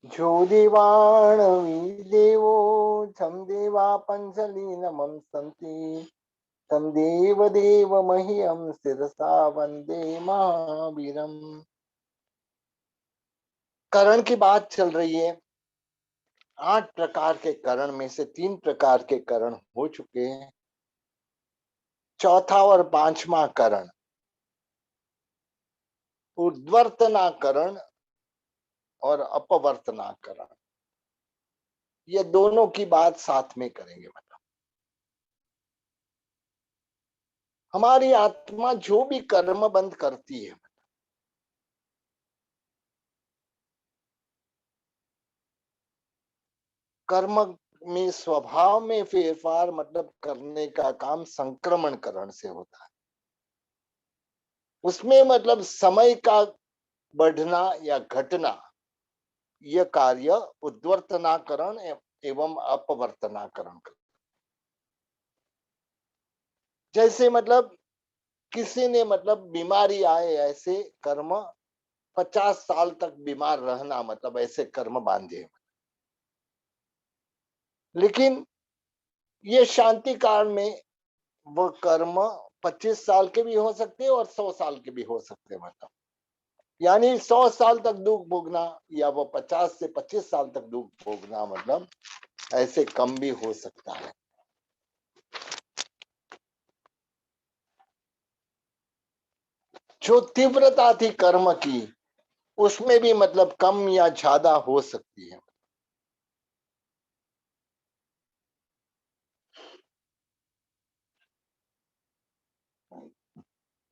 जो देवाणवी देवो तं देवा पंचलीनमं सन्ति तं देव देव मह्यं शिरसा वंदे महावीरम। करण की बात चल रही है। 8 प्रकार के करण में से 3 प्रकार के करण हो चुके हैं। चौथा और 5वां करण उद्वर्तनाकरण और अपवर्तनाकरण, ये दोनों की बात साथ में करेंगे। मतलब हमारी आत्मा जो भी कर्म बंद करती है, कर्म में स्वभाव में फेरफार मतलब करने का काम संक्रमण करण से होता है। उसमें मतलब समय का बढ़ना या घटना, यह कार्य उद्वर्तनाकरण एवं अपवर्तनाकरण। जैसे मतलब किसी ने मतलब बीमारी आए, ऐसे कर्म 50 साल तक बीमार रहना, मतलब ऐसे कर्म बांधे। लेकिन ये शांति काल में वो कर्म 25 साल के भी हो सकते हैं और 100 साल के भी हो सकते हैं। मतलब यानी 100 साल तक दुख भोगना या वो 50 से 25 साल तक दुख भोगना, मतलब ऐसे कम भी हो सकता है। जो तीव्रता थी कर्म की, उसमें भी मतलब कम या ज्यादा हो सकती है।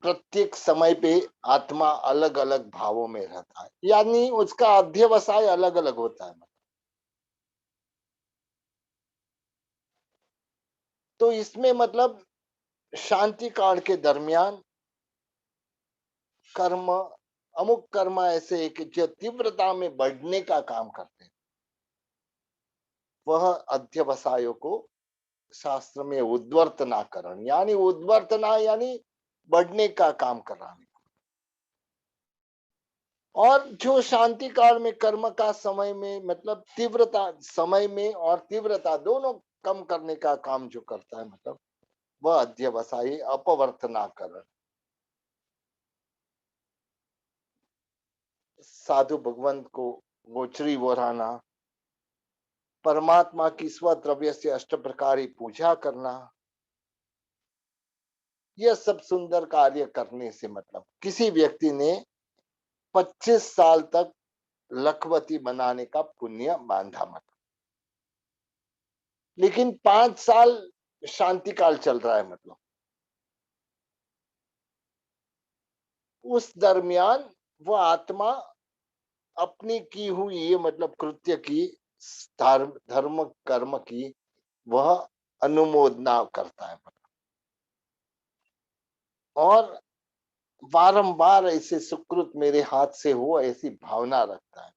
प्रत्येक समय पे आत्मा अलग अलग भावों में रहता है, यानी उसका अध्यवसाय अलग अलग होता है। तो इसमें मतलब शांति काल के दरमियान कर्म, अमुक कर्म ऐसे है कि जो तीव्रता में बढ़ने का काम करते हैं, वह अध्यवसायों को शास्त्र में उद्वर्तनाकरण, यानी उद्वर्तना यानी बढ़ने का काम कराने। और जो शांति काल में कर्म का समय में मतलब तीव्रता, समय में और तीव्रता दोनों कम करने का काम जो करता है, मतलब वह अध्यवसायी अपवर्तनाकरण। साधु भगवंत को गोचरी वराना, परमात्मा की स्वद्रव्य से अष्ट प्रकार पूजा करना, यह सब सुंदर कार्य करने से मतलब किसी व्यक्ति ने 25 साल तक लखपति बनाने का पुण्य बांधा। मतलब लेकिन 5 साल शांति काल चल रहा है, मतलब उस दरमियान वह आत्मा अपनी की हुई ये मतलब कृत्य की, धर्म कर्म की वह अनुमोदना करता है। और बारंबार ऐसे सुकृत मेरे हाथ से हो, ऐसी भावना रखता है।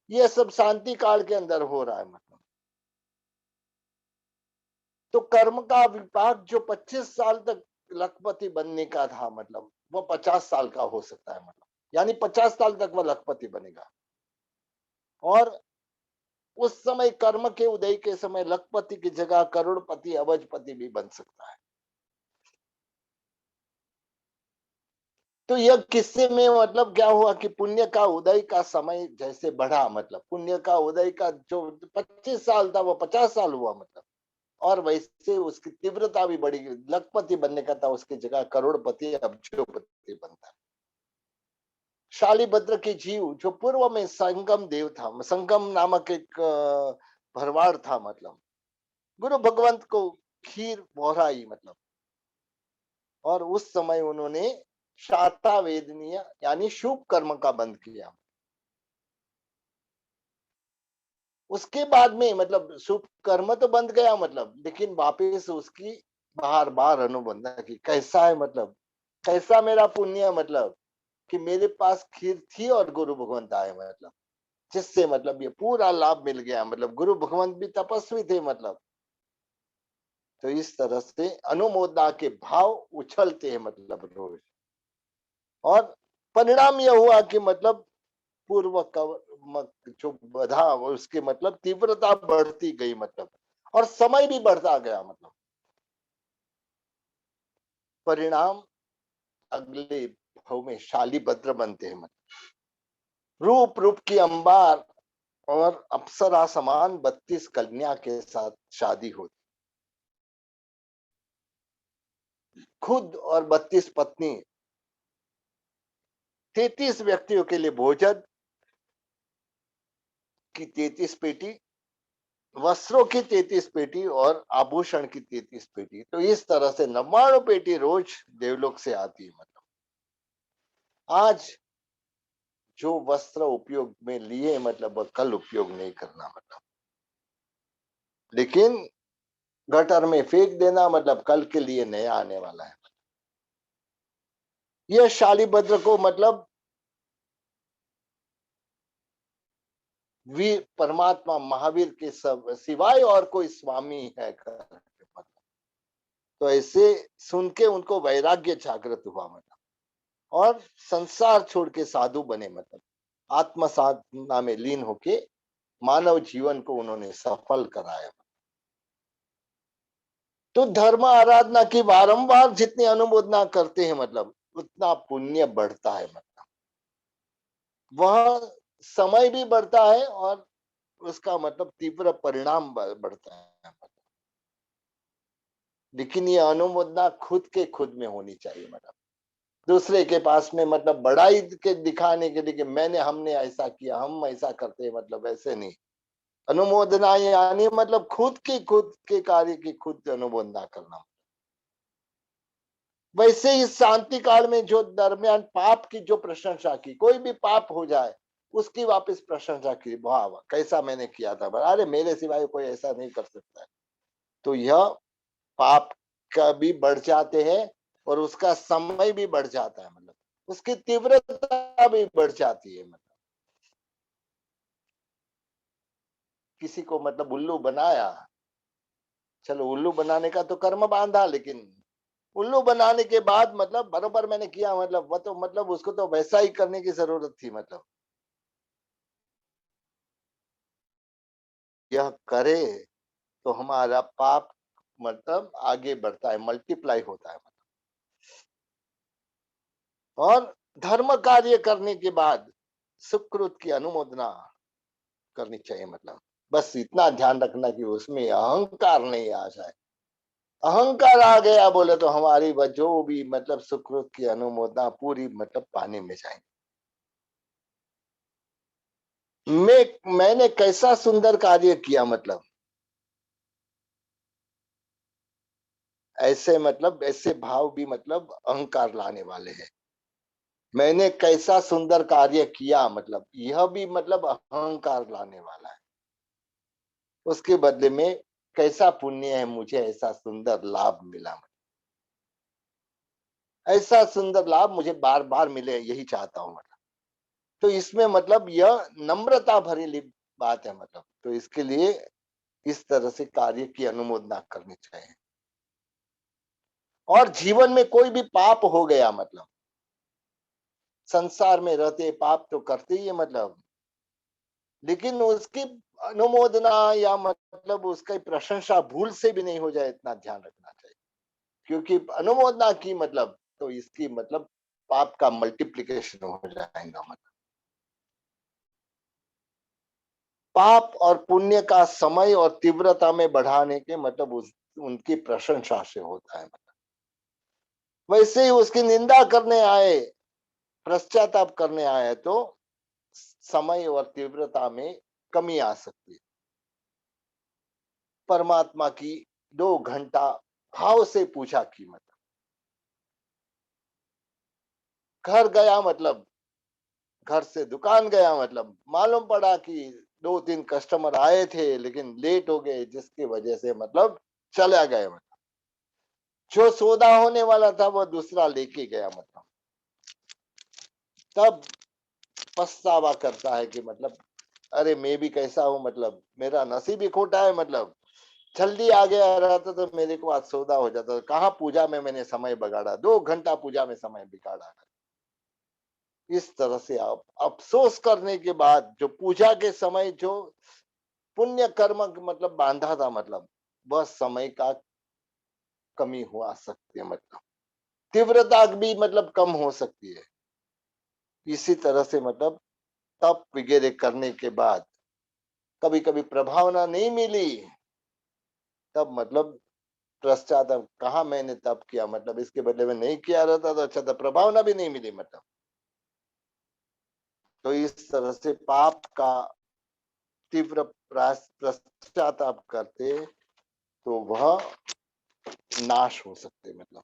यह सब शांति काल के अंदर हो रहा है। मतलब तो कर्म का विपाक जो 25 साल तक लखपति बनने का था, मतलब वो 50 साल का हो सकता है। मतलब यानी 50 साल तक वह लखपति बनेगा। और उस समय कर्म के उदय के समय लखपति की जगह करोड़पति अबजपति भी बन सकता है। तो यह किस्से में मतलब क्या हुआ कि पुण्य का उदय का समय जैसे बढ़ा, मतलब पुण्य का उदय का जो 25 साल था वो 50 साल हुआ। मतलब और वैसे उसकी तीव्रता भी बढ़ी, लखपति बनने का था, उसकी जगह करोड़पति अब्जोपति बनता है। शालिभद्र के जीव जो पूर्व में संगम देव था, संगम नामक एक भरवाड़ था, मतलब गुरु भगवंत को खीर बोहराई, मतलब और उस समय उन्होंने शाता वेदनीय यानी शुभ कर्म का बंद किया। उसके बाद में मतलब शुभ कर्म तो बंद गया, मतलब लेकिन वापिस उसकी बार बार अनुबंधन की, कैसा है मतलब कैसा मेरा पुण्य, मतलब कि मेरे पास खीर थी और गुरु भगवंत आए, मतलब जिससे मतलब ये पूरा लाभ मिल गया। मतलब गुरु भगवंत भी तपस्वी थे। मतलब तो इस तरह से अनुमोदना के भाव उछलते हैं, मतलब रोज। और परिणाम यह हुआ कि मतलब पूर्व जो बधा उसके मतलब तीव्रता बढ़ती गई मतलब, और समय भी बढ़ता गया मतलब। परिणाम अगले भाव में शालीभद्र बनते हैं मतलब। रूप रूप की अंबार और अप्सरा समान 32 कन्या के साथ शादी होती, खुद और 32 पत्नी, 33 व्यक्तियों के लिए भोजन की 33 पेटी, वस्त्रों की 33 पेटी और आभूषण की 33 पेटी। तो इस तरह से 99 पेटी रोज देवलोक से आती है मतलब। आज जो वस्त्र उपयोग में लिए मतलब वह कल उपयोग नहीं करना मतलब, लेकिन गटर में फेंक देना मतलब कल के लिए नया आने वाला है। यह शालीभद्र को मतलब वीर परमात्मा महावीर के सब सिवाय और कोई स्वामी है मतलब। तो ऐसे सुन के उनको वैराग्य जागृत हुआ मतलब, और संसार छोड़ के साधु बने मतलब, आत्म साधना में लीन होके मानव जीवन को उन्होंने सफल कराया। तो धर्म आराधना की बारंबार जितनी अनुमोदना करते हैं मतलब उतना पुण्य बढ़ता है मतलब, वह समय भी बढ़ता है और उसका मतलब तीव्र परिणाम बढ़ता है मतलब। लेकिन ये अनुमोदना खुद के खुद में होनी चाहिए मतलब, दूसरे के पास में मतलब बड़ाई के दिखाने के लिए कि मैंने हमने ऐसा किया, हम ऐसा करते हैं मतलब, ऐसे नहीं। अनुमोदना यानी मतलब खुद के कार्य की खुद अनुमोदना करना। वैसे ही शांति काल में जो दरमियान पाप की जो प्रशंसा की, कोई भी पाप हो जाए उसकी वापस प्रशंसा की, वाह वाह कैसा मैंने किया था, अरे मेरे सिवाय कोई ऐसा नहीं कर सकता है। तो यह पाप का भी बढ़ जाते हैं और उसका समय भी बढ़ जाता है मतलब, उसकी तीव्रता भी बढ़ जाती है मतलब। किसी को मतलब उल्लू बनाया, चलो उल्लू बनाने का तो कर्म बांधा, लेकिन उल्लू बनाने के बाद मतलब बरोबर मैंने किया मतलब, वह तो मतलब उसको तो वैसा ही करने की जरूरत थी मतलब। यह करे तो हमारा पाप मतलब आगे बढ़ता है, मल्टीप्लाई होता है मतलब। और धर्म कार्य करने के बाद सुकृत की अनुमोदना करनी चाहिए मतलब, बस इतना ध्यान रखना कि उसमें अहंकार नहीं आ जाए। अहंकार आ गया बोले तो हमारी वह जो भी मतलब सुकृत की अनुमोदना पूरी मतलब पानी में जाएंगे। मैंने कैसा सुंदर कार्य किया मतलब, ऐसे मतलब ऐसे भाव भी मतलब अहंकार लाने वाले हैं। मैंने कैसा सुंदर कार्य किया मतलब यह भी मतलब अहंकार लाने वाला है। उसके बदले में कैसा पुण्य है, मुझे ऐसा सुंदर लाभ मिला, ऐसा सुंदर लाभ मुझे बार बार मिले, यही चाहता हूं मतलब। तो इसमें मतलब यह नम्रता भरी बात है मतलब, तो इसके लिए इस तरह से कार्य की अनुमोदना करनी चाहिए। और जीवन में कोई भी पाप हो गया मतलब, संसार में रहते पाप तो करते ही है मतलब, लेकिन उसकी अनुमोदना या मतलब उसकी प्रशंसा भूल से भी नहीं हो जाए, इतना ध्यान रखना चाहिए। क्योंकि अनुमोदना की मतलब तो इसकी मतलब पाप का मल्टीप्लिकेशन हो जाएगा मतलब। पाप और पुण्य का समय और तीव्रता में बढ़ाने के मतलब उनकी प्रशंसा से होता है मतलब। वैसे ही उसकी निंदा करने आए, पश्चाताप करने आए तो समय और तीव्रता में कमी आ सकती है। परमात्मा की 2 घंटा भाव से पूछा की मतलब, घर गया मतलब, घर से दुकान गया मतलब, मालूम पड़ा कि 2-3 कस्टमर आए थे लेकिन लेट हो गए, जिसकी वजह से मतलब चला गए मतलब, जो सौदा होने वाला था वो दूसरा लेके गया मतलब। तब पछतावा करता है कि मतलब अरे मैं भी कैसा हूं मतलब, मेरा नसीब ही खोटा है मतलब, जल्दी आ गया रहता तो मेरे को आज सौदा हो जाता। कहाँ पूजा में मैंने समय बगाड़ा, 2 घंटा पूजा में समय बिगाड़ा। इस तरह से आप अफसोस करने के बाद जो पूजा के समय जो पुण्य कर्म मतलब बांधा था, मतलब वह समय का कमी हो आ सकती है, मतलब तीव्रता भी मतलब कम हो सकती है। इसी तरह से मतलब तप वगैरह करने के बाद कभी कभी प्रभावना नहीं मिली, तब मतलब पश्चाताप कहा मैंने तप किया, मतलब इसके बदले में नहीं किया रहता तो अच्छा था, प्रभावना भी नहीं मिली मतलब। तो इस तरह से पाप का तीव्र पश्चाताप करते तो वह नाश हो सकते मतलब,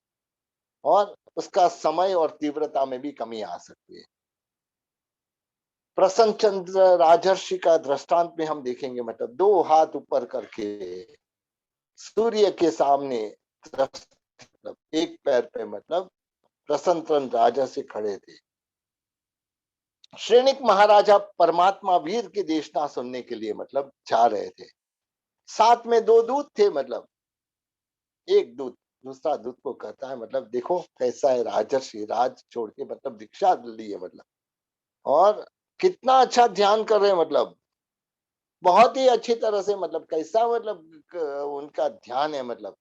और उसका समय और तीव्रता में भी कमी आ सकती है। प्रसन्न चंद्र राजर्षि का दृष्टांत में हम देखेंगे, मतलब दो हाथ ऊपर करके सूर्य के सामने मतलब एक पैर पे मतलब प्रसन्न चंद्र राजा से खड़े थे। श्रेणिक महाराजा परमात्मा वीर की देशना सुनने के लिए मतलब जा रहे थे। साथ में दो दूत थे, मतलब एक दूत दूसरा दूत को कहता है मतलब देखो कैसा है राजर्षि, राज छोड़ के मतलब दीक्षा ली है मतलब, और कितना अच्छा ध्यान कर रहे हैं, मतलब बहुत ही अच्छी तरह से, मतलब कैसा मतलब उनका ध्यान है मतलब।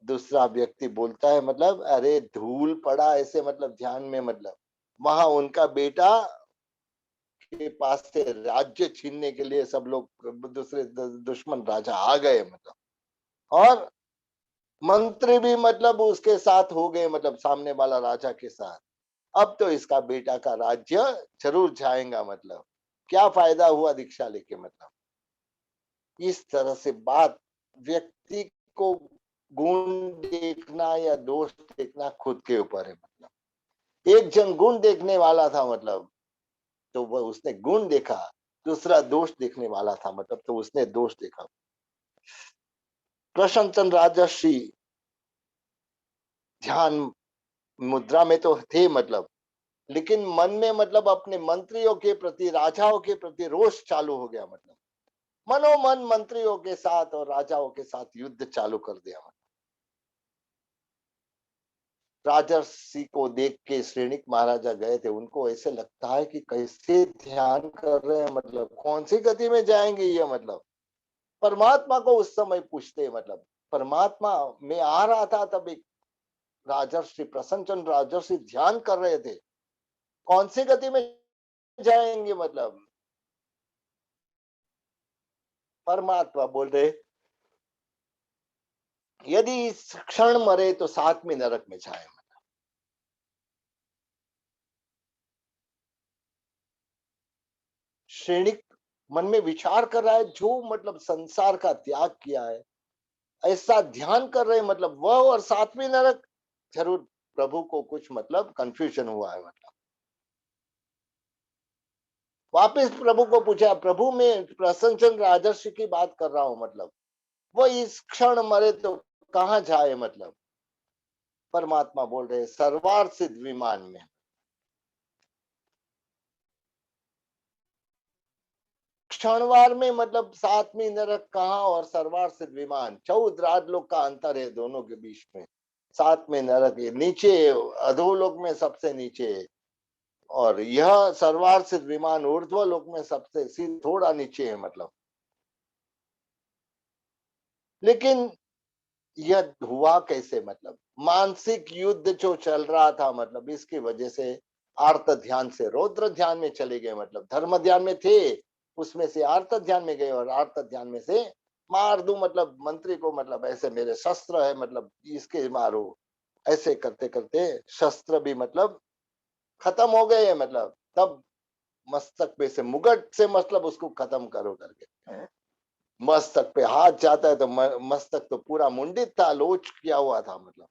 दूसरा व्यक्ति बोलता है मतलब अरे धूल पड़ा ऐसे मतलब ध्यान में, मतलब वहां उनका बेटा के पास से राज्य छीनने के लिए सब लोग दूसरे दुश्मन राजा आ गए मतलब, और मंत्री भी मतलब उसके साथ हो गए, मतलब सामने वाला राजा के साथ। अब तो इसका बेटा का राज्य जरूर जाएगा, मतलब क्या फायदा हुआ दीक्षा लेके मतलब। इस तरह से बात व्यक्ति को गुण देखना या दोष देखना खुद के ऊपर है मतलब। एक जन गुण देखने वाला था मतलब, तो वह उसने गुण देखा, दूसरा दोष देखने वाला था मतलब, तो उसने दोष देखा। प्रशंसन राजर्षि ध्यान मुद्रा में तो थे मतलब, लेकिन मन में मतलब अपने मंत्रियों के प्रति राजाओं के प्रति रोष चालू हो गया मतलब। मनोमन मंत्रियों के साथ और राजाओं के साथ युद्ध चालू कर दिया। राजर्षि को देख के श्रेणिक महाराजा गए थे, उनको ऐसे लगता है कि कैसे ध्यान कर रहे हैं, मतलब कौन सी गति में जाएंगे ये मतलब। परमात्मा को उस समय पूछते मतलब, परमात्मा में आ रहा था तब एक राजर्षि प्रसन्नचंद्र राजर्षि ध्यान कर रहे थे, कौन सी गति में जाएंगे मतलब। परमात्मा बोल रहे यदि इस क्षण मरे तो साथ में नरक में जाए। श्रेणिक मन में विचार कर रहा है, जो मतलब संसार का त्याग किया है ऐसा ध्यान कर रहे हैं, मतलब वह और साथ में नरक। जरूर प्रभु को कुछ मतलब कंफ्यूजन हुआ है मतलब। वापिस प्रभु को पूछा, प्रभु मैं प्रसन्नचंद्र राजर्षि की बात कर रहा हूं मतलब, वो इस क्षण मरे तो कहाँ जाए मतलब। परमात्मा बोल रहे सर्वार्थ सिद्ध विमान में। क्षणवार में मतलब सातवीं नरक कहाँ और सर्वार्थ सिद्ध विमान, 14 लोक का अंतर है दोनों के बीच में। सातवें नरक ये नीचे, अधोलोक में सबसे नीचे, और यह सर्वार्थ सिद्ध विमान ऊर्ध्व लोक में सबसे थोड़ा नीचे है मतलब। लेकिन यह हुआ कैसे मतलब, मानसिक युद्ध जो चल रहा था मतलब, इसकी वजह से आर्त ध्यान से रौद्र ध्यान में चले गए, मतलब धर्म ध्यान में थे उसमें से आर्त ध्यान में गए, और आर्त ध्यान में से मार दूं मतलब मंत्री को, मतलब ऐसे मेरे शस्त्र है मतलब इसके मारो। ऐसे करते करते शस्त्र भी मतलब खत्म हो गए, मतलब तब मस्तक पे से मुगट से मतलब उसको खत्म करो करके, मस्तक पे हाथ जाता है तो मस्तक तो पूरा मुंडित था, लोच किया हुआ था मतलब।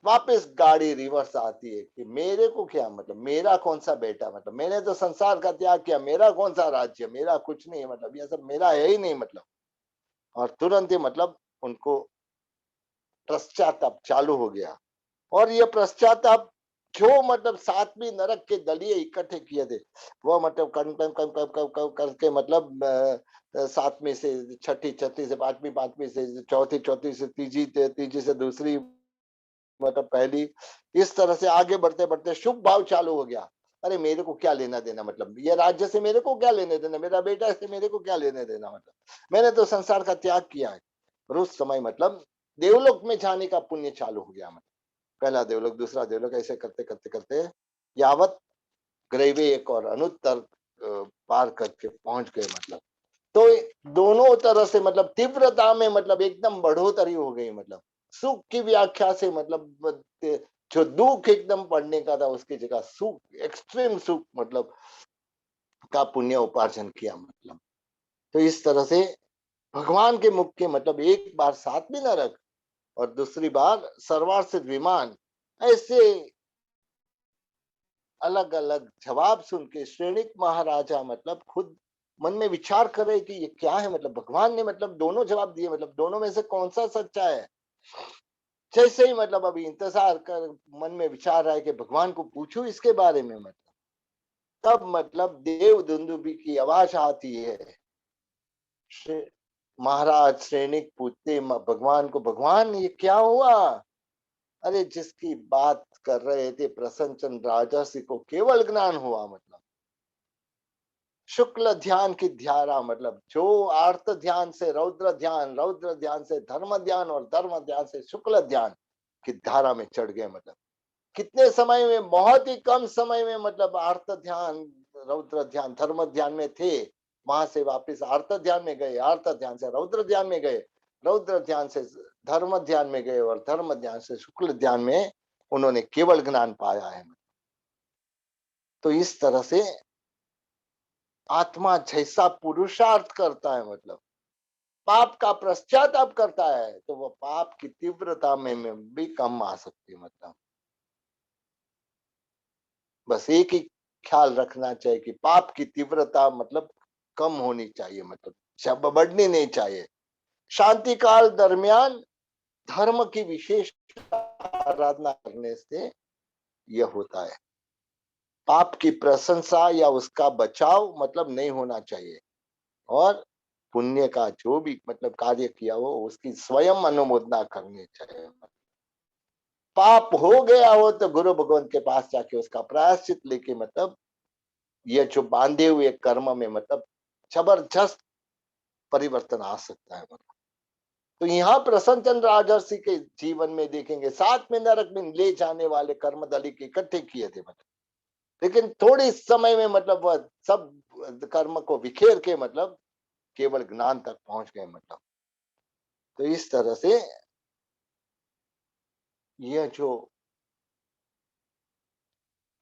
वापस गाड़ी रिवर्स आती है कि मेरे को क्या मतलब, मेरा कौन सा बेटा, मतलब मैंने तो संसार का त्याग किया, मेरा कौन सा राज्य, मेरा कुछ नहीं है मतलब, ये सब मेरा है ही नहीं मतलब। और तुरंत ही मतलब उनको पश्चाताप चालू हो गया। और ये पश्चाताप जो मतलब सातवीं नरक के दलिये इकट्ठे किए थे, वो मतलब कन कन कन कन कन कन करके मतलब सातवीं से छठी, छठी से पांचवी, पांचवी से चौथी, चौथी से तीजी, तीजी से दूसरी, मतलब पहली इस तरह से आगे बढ़ते बढ़ते शुभ भाव चालू हो गया। अरे मेरे को क्या लेना देना, मतलब ये राज्य से मेरे को क्या लेने देना, मेरा बेटा से मेरे को क्या लेने देना, मतलब मैंने तो संसार का त्याग किया है। और उस समय मतलब देवलोक में जाने का पुण्य चालू हो गया। मतलब पहला देवलोक, दूसरा देवलोक, ऐसे करते करते करते यावत ग्रैवे एक और अनुत्तर पार करके पहुंच गए। मतलब तो दोनों तरह से मतलब तीव्रता में मतलब एकदम बढ़ोतरी हो गई। मतलब सुख की व्याख्या से मतलब जो दुख एकदम पड़ने का था उसकी जगह सुख, एक्सट्रीम सुख मतलब का पुण्य उपार्जन किया। मतलब तो इस तरह से भगवान के मुख के मतलब एक बार सातवीं नरक और दूसरी बार सर्वार्थिक विमान, ऐसे अलग अलग जवाब सुन के श्रेणिक महाराजा मतलब खुद मन में विचार करे कि ये क्या है। मतलब भगवान ने मतलब दोनों जवाब दिए, मतलब दोनों में से कौन सा सच्चा है। जैसे ही मतलब अभी इंतजार कर मन में विचार रहा है कि भगवान को पूछूं इसके बारे में, मतलब तब मतलब देव दुंदुभी की आवाज आती है। महाराज श्रेणिक पूछते भगवान को, भगवान ये क्या हुआ। अरे जिसकी बात कर रहे थे प्रसन्न चंद्र राजर्षि को केवल ज्ञान हुआ। मतलब शुक्ल ध्यान की धारा, मतलब जो आर्त ध्यान से रौद्र ध्यान, रौद्र ध्यान से धर्म ध्यान और धर्म ध्यान से शुक्ल ध्यान की धारा में चढ़ गए। मतलब कितने समय में, बहुत ही कम समय में मतलब आर्त ध्यान, रौद्र ध्यान, धर्म ध्यान में थे, वहां से वापस आर्त ध्यान में गए, आर्त ध्यान से रौद्र ध्यान में गए, रौद्र ध्यान से धर्म ध्यान में गए और धर्म ध्यान से शुक्ल ध्यान में उन्होंने केवल ज्ञान पाया है। तो इस तरह से आत्मा जैसा पुरुषार्थ करता है, मतलब पाप का पश्चाताप करता है, तो वो पाप की तीव्रता में भी कम आ सकती है। मतलब बस एक ही ख्याल रखना चाहिए कि पाप की तीव्रता मतलब कम होनी चाहिए, मतलब जब बढ़नी नहीं चाहिए। शांति काल दरमियान धर्म की विशेष आराधना करने से यह होता है। पाप की प्रशंसा या उसका बचाव मतलब नहीं होना चाहिए, और पुण्य का जो भी मतलब कार्य किया हो उसकी स्वयं अनुमोदना करनी चाहिए। पाप हो गया हो तो गुरु भगवान के पास जाके उसका प्रायश्चित लेके मतलब ये जो बांधे हुए कर्म में मतलब जबरदस्त परिवर्तन आ सकता है। मतलब तो यहाँ प्रसन्न चंद्र राजर्षि के जीवन में देखेंगे 7वें नरक में ले जाने वाले कर्म दलिक इकट्ठे किए थे। मतलब लेकिन थोड़ी समय में मतलब वह सब कर्म को बिखेर के मतलब केवल ज्ञान तक पहुंच गए। मतलब तो इस तरह से यह जो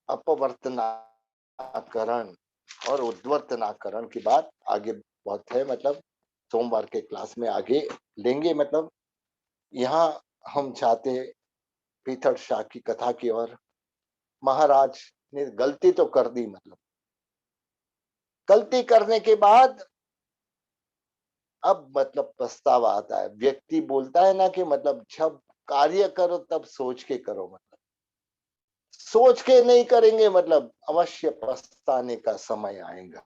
अपवर्तनाकरण और उद्वर्तनाकरण की बात आगे बहुत है, मतलब सोमवार के क्लास में आगे लेंगे। मतलब यहाँ हम चाहते पीथड़ शाह की कथा की ओर। महाराज ने गलती तो कर दी, मतलब गलती करने के बाद अब मतलब पछतावा आता है। व्यक्ति बोलता है ना कि मतलब जब कार्य करो तब सोच के करो, मतलब सोच के नहीं करेंगे मतलब अवश्य पछताने का समय आएगा।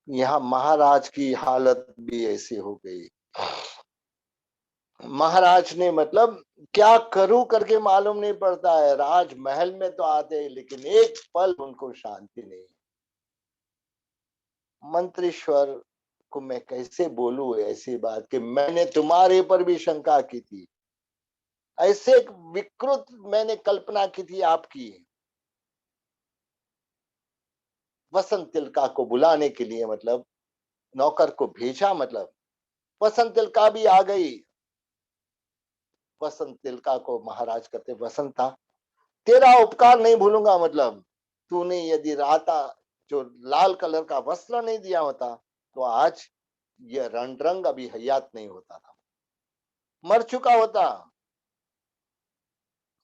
यहाँ महाराज की हालत भी ऐसी हो गई। महाराज ने मतलब क्या करूं करके मालूम नहीं पड़ता है। राजमहल में तो आते हैं लेकिन एक पल उनको शांति नहीं। मंत्रीश्वर को मैं कैसे बोलूं ऐसी बात कि मैंने तुम्हारे पर भी शंका की थी, ऐसे विकृत मैंने कल्पना की थी आपकी। वसंत तिलका को बुलाने के लिए मतलब नौकर को भेजा, मतलब वसंत तिलका भी आ गई। वसंत तिलका को महाराज कहते, वसंता तेरा उपकार नहीं भूलूंगा। मतलब तूने यदि राता जो लाल कलर का वस्त्र नहीं दिया होता तो आज यह रणरंग अभी हयात नहीं होता था, मर चुका होता।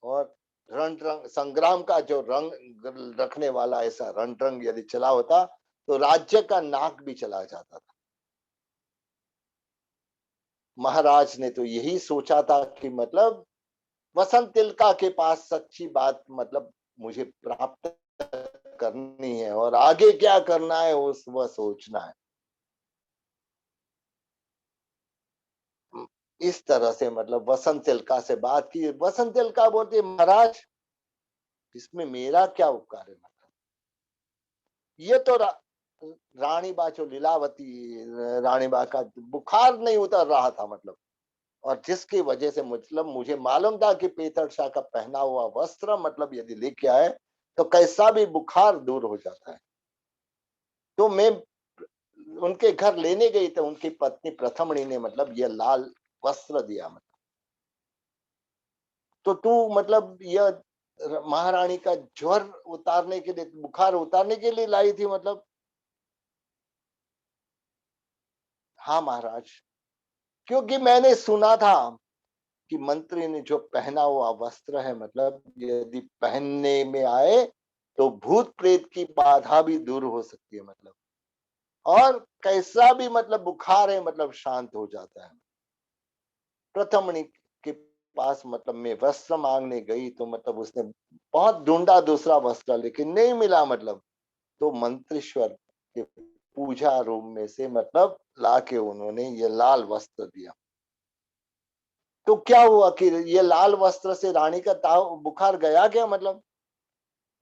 और रणरंग संग्राम का जो रंग रखने वाला ऐसा रणरंग यदि चला होता तो राज्य का नाक भी चला जाता था। महाराज ने तो यही सोचा था कि मतलब वसंत तिलका के पास सच्ची बात मतलब मुझे प्राप्त करनी है और आगे क्या करना है वह सोचना है। इस तरह से मतलब वसंत तिलका से बात की। वसंत तिलका बोलती है, महाराज इसमें मेरा क्या उपकार है, मतलब ये तो रानी बा जो लीलावती रानी बा का बुखार नहीं उतर रहा था, मतलब, और जिसकी वजह से मतलब मुझे मालूम था कि पीतड़ शाह का पहना हुआ वस्त्र मतलब यदि लेके आए तो कैसा भी बुखार दूर हो जाता है। तो मैं उनके घर लेने गई तो उनकी पत्नी प्रथमणी ने मतलब ये लाल वस्त्र दिया, मतलब तो तू मतलब यह महारानी का ज्वर उतारने के लिए, बुखार उतारने के लिए लाई थी, मतलब हाँ महाराज, क्योंकि मैंने सुना था कि मंत्री ने जो पहना हुआ वस्त्र है मतलब यदि पहनने में आए तो भूत प्रेत की बाधा भी दूर हो सकती है, मतलब और कैसा भी मतलब बुखार है मतलब शांत हो जाता है। प्रथमणि के पास मतलब मैं वस्त्र मांगने गई तो मतलब उसने बहुत ढूंढा दूसरा वस्त्र लेकिन नहीं मिला, मतलब तो मंत्रेश्वर के पूजा रूम में से मतलब लाके उन्होंने ये लाल वस्त्र दिया। तो क्या हुआ कि ये लाल वस्त्र से रानी का ताव बुखार गया क्या, मतलब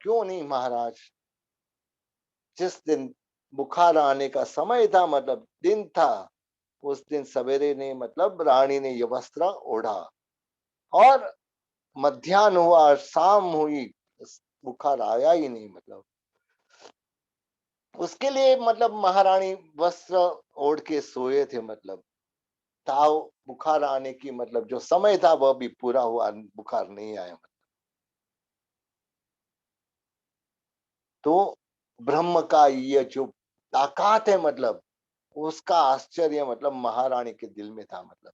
क्यों नहीं महाराज। जिस दिन बुखार आने का समय था मतलब दिन था, उस दिन सवेरे ने मतलब रानी ने ये वस्त्र ओढ़ा और मध्याह्न हुआ शाम हुई, बुखार आया ही नहीं, मतलब उसके लिए मतलब महारानी वस्त्र ओढ़ के सोए थे, मतलब ताव बुखार आने की मतलब जो समय था वह भी पूरा हुआ, बुखार नहीं आया। तो ब्रह्म का ये जो ताकत है मतलब उसका आश्चर्य मतलब महारानी के दिल में था, मतलब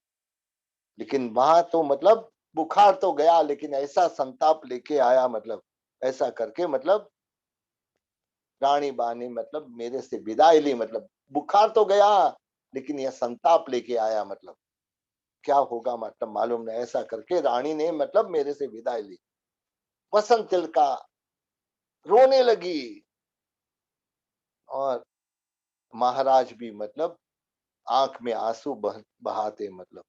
लेकिन वहां तो मतलब बुखार तो गया लेकिन ऐसा संताप लेके आया, मतलब ऐसा करके मतलब रानी बा ने मतलब मेरे से विदाई ली, मतलब बुखार तो गया लेकिन यह संताप लेके आया, मतलब क्या होगा मतलब मालूम नहीं, ऐसा करके रानी ने मतलब मेरे से विदाई ली। वसंत तिलका रोने लगी और महाराज भी मतलब आंख में आंसू बहाते, मतलब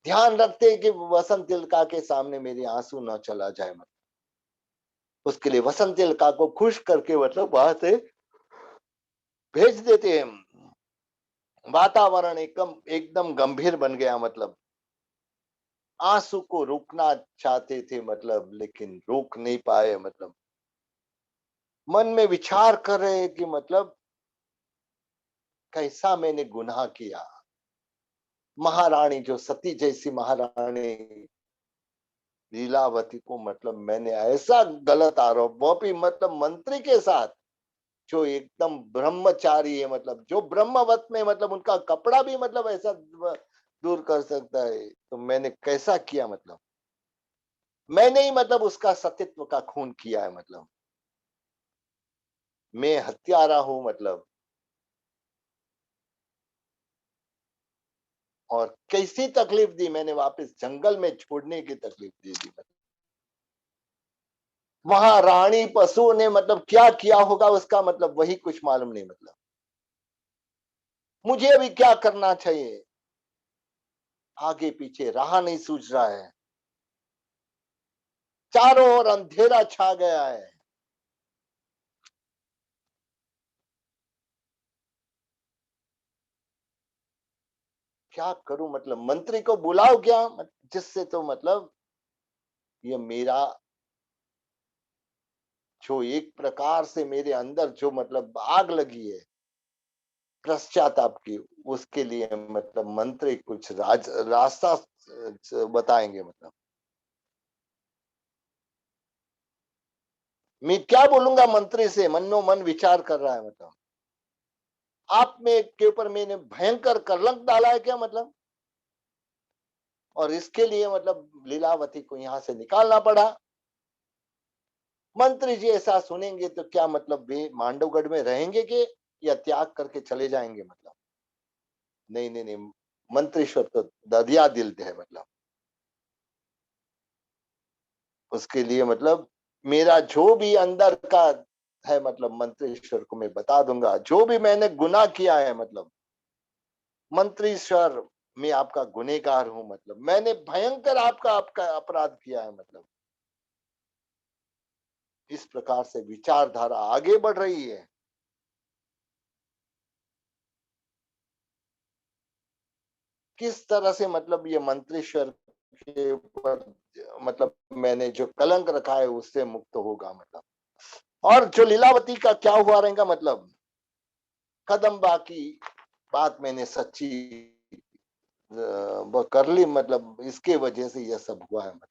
ध्यान रखते हैं कि वसंत तिलका के सामने मेरी आंसू न चला जाए, मतलब उसके लिए वसंत तिलका को खुश करके मतलब वहां से भेज देते हैं। वातावरण एकदम एकदम गंभीर बन गया, मतलब आंसू को रोकना चाहते थे मतलब लेकिन रोक नहीं पाए, मतलब मन में विचार कर रहे हैं कि मतलब कैसा मैंने गुनाह किया। महारानी जो सती जैसी महारानी लीलावती को मतलब मैंने ऐसा गलत आरोप, वो भी मतलब मंत्री के साथ जो एकदम ब्रह्मचारी है, मतलब जो ब्रह्मवत में मतलब उनका कपड़ा भी मतलब ऐसा दूर कर सकता है, तो मैंने कैसा किया, मतलब मैंने ही मतलब उसका सतीत्व का खून किया है, मतलब मैं हत्यारा हूं, मतलब और कैसी तकलीफ दी मैंने, वापस जंगल में छोड़ने की तकलीफ दी थी, मतलब वहां रानी पशु ने मतलब क्या किया होगा उसका मतलब वही कुछ मालूम नहीं, मतलब मुझे अभी क्या करना चाहिए, आगे पीछे राह नहीं सूझ रहा है, चारों ओर अंधेरा छा गया है। क्या करूं, मतलब मंत्री को बुलाओ क्या, जिससे तो मतलब ये मेरा जो एक प्रकार से मेरे अंदर जो मतलब आग लगी है पश्चाताप की, उसके लिए मतलब मंत्री कुछ रास्ता बताएंगे, मतलब मैं क्या बोलूंगा मंत्री से, मनो मन विचार कर रहा है, मतलब आप में के ऊपर मैंने भयंकर कलंक डाला है क्या, मतलब और इसके लिए मतलब लीलावती को यहाँ से निकालना पड़ा। मंत्री जी ऐसा सुनेंगे तो क्या मतलब वे मांडवगढ़ में रहेंगे कि या त्याग करके चले जाएंगे, मतलब नहीं नहीं नहीं, मंत्रीश्वर तो दरिया दिल है, मतलब उसके लिए मतलब मेरा जो भी अंदर का है मतलब मंत्रीश्वर को मैं बता दूंगा, जो भी मैंने गुनाह किया है मतलब मंत्रीश्वर मैं आपका गुनहगार हूं, मतलब मैंने भयंकर आपका आपका अपराध किया है। मतलब इस प्रकार से विचारधारा आगे बढ़ रही है। किस तरह से मतलब ये मंत्रेश्वर के ऊपर मतलब मैंने जो कलंक रखा है उससे मुक्त होगा। मतलब और जो लीलावती का क्या हुआ रहेगा, मतलब कदम्बा की बात मैंने सच्ची वो कर ली, मतलब इसके वजह से यह सब हुआ है। मतलब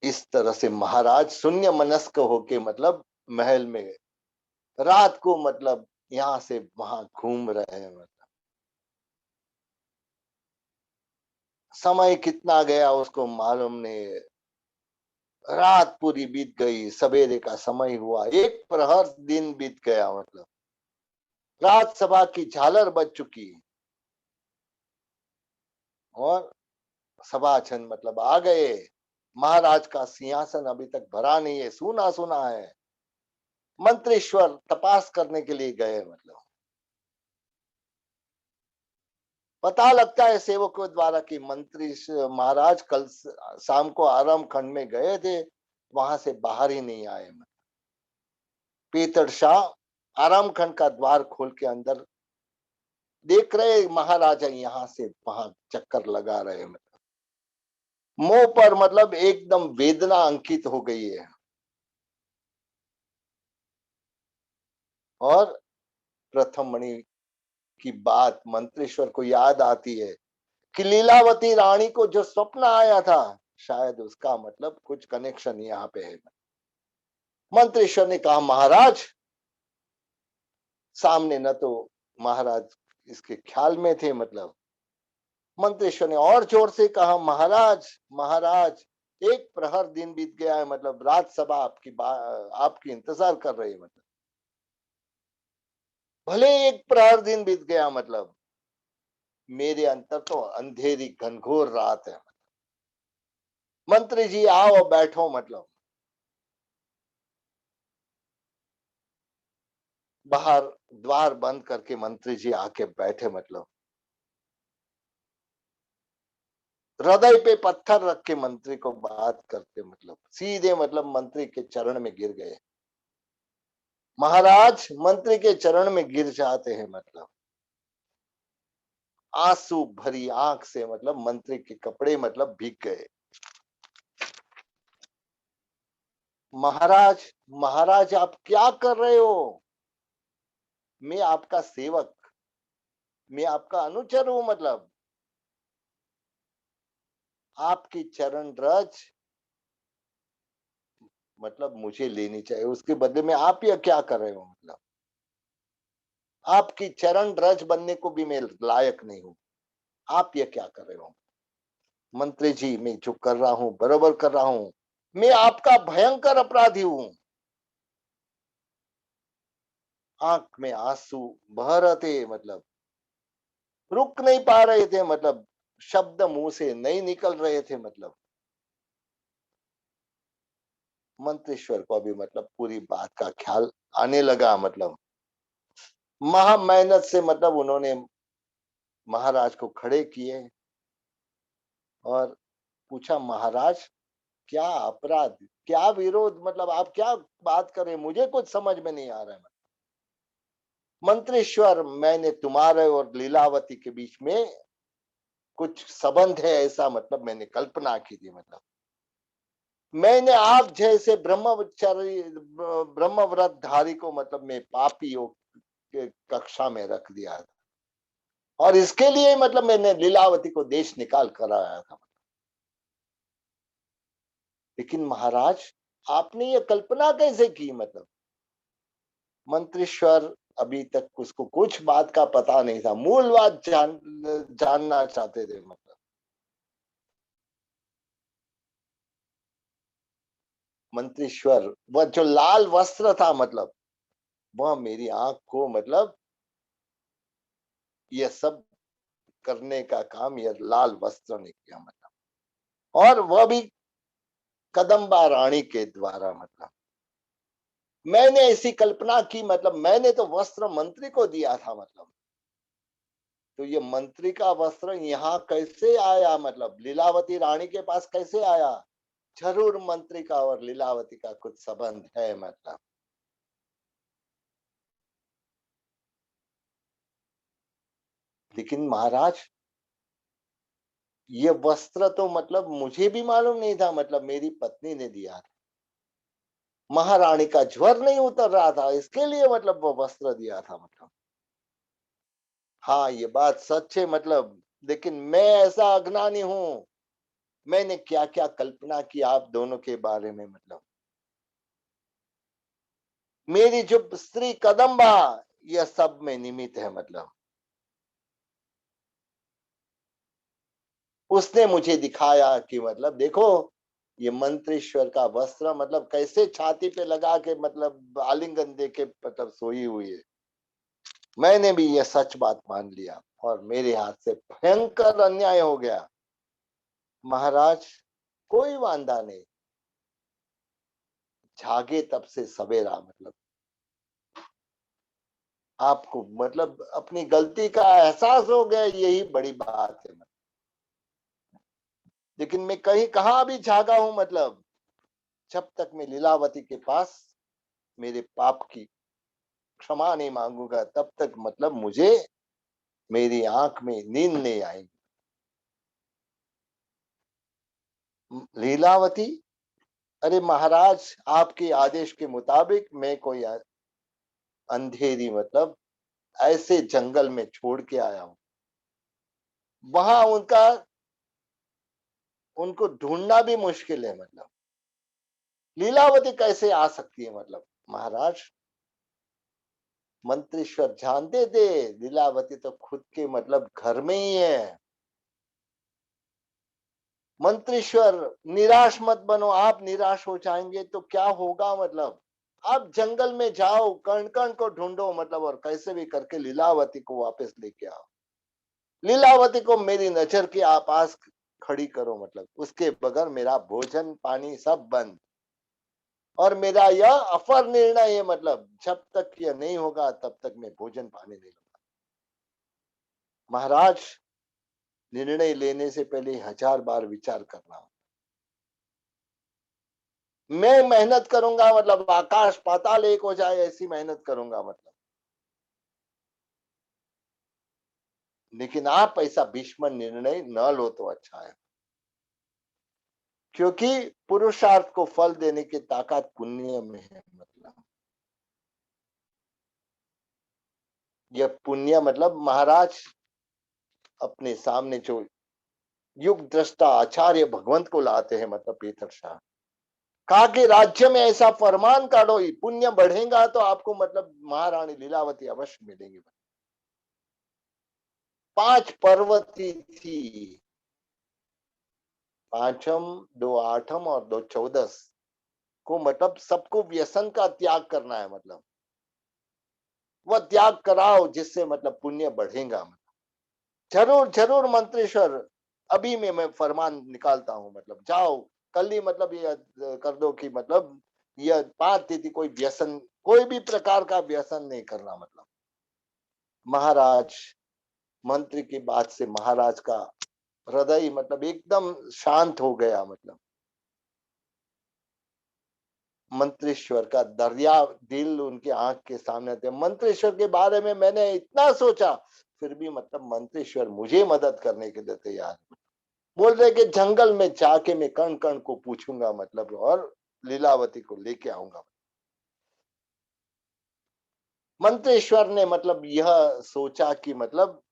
इस तरह से महाराज शून्य मनस्क होके मतलब महल में रात को मतलब यहाँ से वहां घूम रहे हैं। मतलब समय कितना गया उसको मालूम नहीं। रात पूरी बीत गई, सवेरे का समय हुआ, एक प्रहर दिन बीत गया। मतलब रात सभा की झालर बज चुकी और सभाजन मतलब आ गए। महाराज का सिंहासन अभी तक भरा नहीं है, सुना सुना है। मंत्रेश्वर तपास करने के लिए गए। मतलब पता लगता है सेवकों द्वारा कि मंत्री महाराज कल शाम को आराम खंड में गए थे, वहां से बाहर ही नहीं आए। पीतड़ शाह आराम खंड का द्वार खोल के अंदर देख रहे महाराजा यहाँ से वहां चक्कर लगा रहे। मतलब मुंह पर मतलब एकदम वेदना अंकित हो गई है। और प्रथम मणि की बात मंत्रेश्वर को याद आती है कि लीलावती रानी को जो स्वप्न आया था, शायद उसका मतलब कुछ कनेक्शन यहाँ पे है। मंत्रेश्वर ने कहा महाराज, सामने न तो महाराज इसके ख्याल में थे। मतलब मंत्रेश्वर ने और जोर से कहा महाराज महाराज, एक प्रहर दिन बीत गया है। मतलब राज सभा आपकी इंतजार कर रही है। मतलब भले एक प्रहर दिन बीत गया, मतलब मेरे अंतर तो अंधेरी घनघोर रात है। मंत्री जी आओ बैठो। मतलब बाहर द्वार बंद करके मंत्री जी आके बैठे। मतलब हृदय पे पत्थर रख के मंत्री को बात करते, मतलब सीधे मतलब मंत्री के चरण में गिर गए। महाराज मंत्री के चरण में गिर जाते हैं। मतलब आंसू भरी आंख से मतलब मंत्री के कपड़े मतलब भीग गए। महाराज महाराज आप क्या कर रहे हो? मैं आपका सेवक, मैं आपका अनुचर हूं। मतलब आपकी चरण रज मतलब मुझे लेनी चाहिए, उसके बदले में आप यह क्या कर रहे हो? मतलब आपकी चरण रज बनने को भी मैं लायक नहीं हूं, आप ये क्या कर रहे हो? मंत्री जी मैं जो कर रहा हूं बरोबर कर रहा हूं, मैं आपका भयंकर अपराधी हूं। आंख में आंसू बह रहे थे। मतलब रुक नहीं पा रहे थे। मतलब शब्द मुंह से नहीं निकल रहे थे। मतलब मंत्रेश्वर को अभी मतलब पूरी बात का ख्याल आने लगा। मतलब महा मेहनत से मतलब उन्होंने महाराज को खड़े किए और पूछा महाराज क्या अपराध, क्या विरोध, मतलब आप क्या बात कर रहे हैं? मुझे कुछ समझ में नहीं आ रहा है। मंत्रेश्वर मैंने तुम्हारे और लीलावती के बीच में कुछ संबंध है ऐसा मतलब मैंने कल्पना की थी। मतलब मैंने आप जैसे ब्रह्मचारी ब्रह्मव्रत धारी को मतलब मैं पापियों के कक्षा में रख दिया था और इसके लिए मतलब मैंने लीलावती को देश निकाल कर आया था। लेकिन महाराज आपने ये कल्पना कैसे की? मतलब मंत्रेश्वर अभी तक उसको कुछ बात का पता नहीं था, मूल बात जानना चाहते थे। मतलब मंत्रेश्वर वह जो लाल वस्त्र था, मतलब वह मेरी आंख को मतलब यह सब करने का काम यह लाल वस्त्र ने किया। मतलब और वह भी कदम्बा रानी के द्वारा। मतलब मैंने ऐसी कल्पना की, मतलब मैंने तो वस्त्र मंत्री को दिया था, मतलब तो ये मंत्री का वस्त्र यहाँ कैसे आया, मतलब लीलावती रानी के पास कैसे आया? जरूर मंत्री का और लीलावती का कुछ संबंध है, मतलब लेकिन महाराज, ये वस्त्र तो मतलब मुझे भी मालूम नहीं था, मतलब मेरी पत्नी ने दिया था। महारानी का ज्वर नहीं उतर रहा था, इसके लिए मतलब वो वस्त्र दिया था, मतलब हाँ, ये बात सच है, मतलब लेकिन मैं ऐसा अज्ञानी हूँ, मैंने क्या क्या कल्पना की आप दोनों के बारे में, मतलब मेरी जो स्त्री कदम्बा, यह सब में निमित्त है, मतलब उसने मुझे दिखाया कि मतलब देखो, ये मंत्रेश्वर का वस्त्र मतलब कैसे छाती पे लगा के, मतलब आलिंगन दे के मतलब सोई हुई है। मैंने भी ये सच बात मान लिया और मेरे हाथ से भयंकर अन्याय हो गया। महाराज, कोई वांदा नहीं, जागे तब से सवेरा, मतलब आपको मतलब अपनी गलती का एहसास हो गया, यही बड़ी बात है। लेकिन मैं कहीं कहाँ भी जागा हूं, मतलब जब तक मैं लीलावती के पास मेरे पाप की क्षमा नहीं मांगूंगा, तब तक मतलब मुझे मेरी आंख में नींद नहीं आएगी। लीलावती, अरे महाराज, आपके आदेश के मुताबिक मैं कोई अंधेरी मतलब ऐसे जंगल में छोड़ के आया हूं। वहां उनको ढूंढना भी मुश्किल है, मतलब लीलावती कैसे आ सकती है, मतलब महाराज, मंत्रीश्वर जानते थे लीलावती तो खुद के मतलब घर में ही है। मंत्रीश्वर, निराश मत बनो, आप निराश हो जाएंगे तो क्या होगा, मतलब आप जंगल में जाओ, कण कण को ढूंढो, मतलब और कैसे भी करके लीलावती को वापस लेके आओ। लीलावती को मेरी नजर के पास खड़ी करो, मतलब उसके बगैर मेरा भोजन पानी सब बंद। और मेरा यह अफर निर्णय है, मतलब जब तक यह नहीं होगा तब तक मैं भोजन पानी नहीं लूंगा। महाराज, निर्णय लेने से पहले 1000 बार विचार करना। मैं मेहनत करूंगा, मतलब आकाश पाताल एक हो जाए ऐसी मेहनत करूंगा, मतलब लेकिन आप ऐसा भीष्म निर्णय न लो तो अच्छा है, क्योंकि पुरुषार्थ को फल देने की ताकत पुण्य में है, मतलब यह पुण्य, मतलब महाराज अपने सामने जो युग दृष्टा आचार्य भगवंत को लाते हैं, मतलब पीतर शाह, कहा कि राज्य में ऐसा फरमान काढो, पुण्य बढ़ेगा तो आपको मतलब महारानी लीलावती अवश्य मिलेंगी। 5 पर्वती थी, पांचम, 2 आठम और 2 14 को मतलब सबको व्यसन का त्याग करना है, मतलब वह त्याग कराओ जिससे मतलब पुण्य बढ़ेगा। जरूर जरूर मंत्रेश्वर, अभी मैं फरमान निकालता हूँ, मतलब जाओ कल ही, मतलब ये कर दो कि मतलब यह 5 तिथि कोई व्यसन, कोई भी प्रकार का व्यसन नहीं करना, मतलब महाराज, मंत्री की बात से महाराज का हृदय मतलब एकदम शांत हो गया, मतलब मंत्रेश्वर का दरिया दिल उनके आंख के सामने थे। मंत्रेश्वर के बारे में मैंने इतना सोचा, फिर भी मतलब मंत्रेश्वर मुझे मदद करने के लिए तैयार। बोल रहे कि जंगल में जाके मैं कण कण को पूछूंगा, मतलब और लीलावती को लेके आऊंगा। मंत्रेश्वर ने मतलब यह सोचा कि मतलब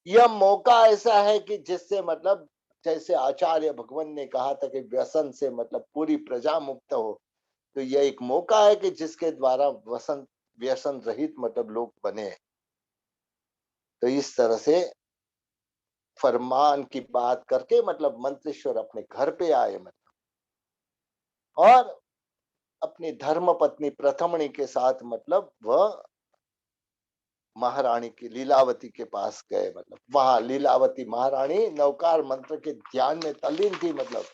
यह मौका ऐसा है कि जिससे मतलब जैसे आचार्य भगवान ने कहा था कि व्यसन से मतलब पूरी प्रजा मुक्त हो, तो यह एक मौका है कि जिसके द्वारा वसन व्यसन रहित मतलब लोग बने। तो इस तरह से फरमान की बात करके मतलब मंत्रेश्वर अपने घर पे आए, मतलब और अपनी धर्म पत्नी प्रथमणी के साथ मतलब वह महारानी की लीलावती के पास गए, मतलब वहां लीलावती महारानी नवकार मंत्र के ध्यान में तल्लीन थी, मतलब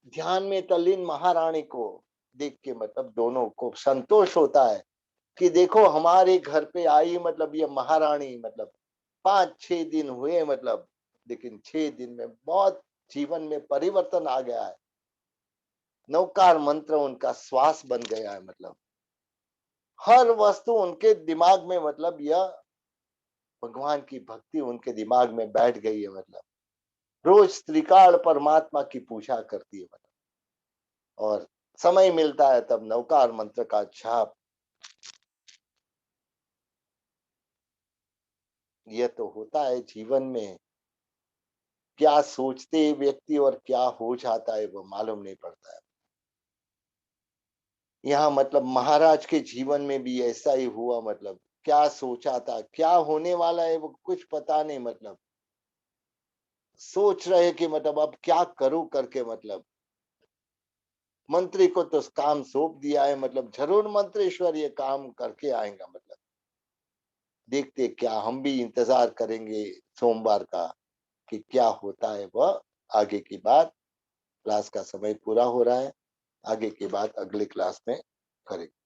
ध्यान में तल्लीन महारानी को देख के मतलब दोनों को संतोष होता है कि देखो हमारे घर पे आई मतलब ये महारानी, मतलब 5-6 दिन हुए मतलब, लेकिन 6 दिन में बहुत जीवन में परिवर्तन आ गया है। नवकार मंत्र उनका श्वास बन गया है, मतलब हर वस्तु उनके दिमाग में, मतलब यह भगवान की भक्ति उनके दिमाग में बैठ गई है, मतलब रोज त्रिकाल परमात्मा की पूजा करती है, मतलब और समय मिलता है तब नवकार मंत्र का जाप। यह तो होता है जीवन में, क्या सोचते व्यक्ति और क्या हो जाता है वो मालूम नहीं पड़ता है। यहाँ मतलब महाराज के जीवन में भी ऐसा ही हुआ, मतलब क्या सोचा था, क्या होने वाला है वो कुछ पता नहीं, मतलब सोच रहे कि मतलब अब क्या करूं करके, मतलब मंत्री को तो काम सौंप दिया है, मतलब जरूर मंत्रेश्वर ये काम करके आएगा, मतलब देखते क्या, हम भी इंतजार करेंगे सोमवार का कि क्या होता है वह आगे की बात। क्लास का समय पूरा हो रहा है, आगे की बात अगले क्लास में करेंगे।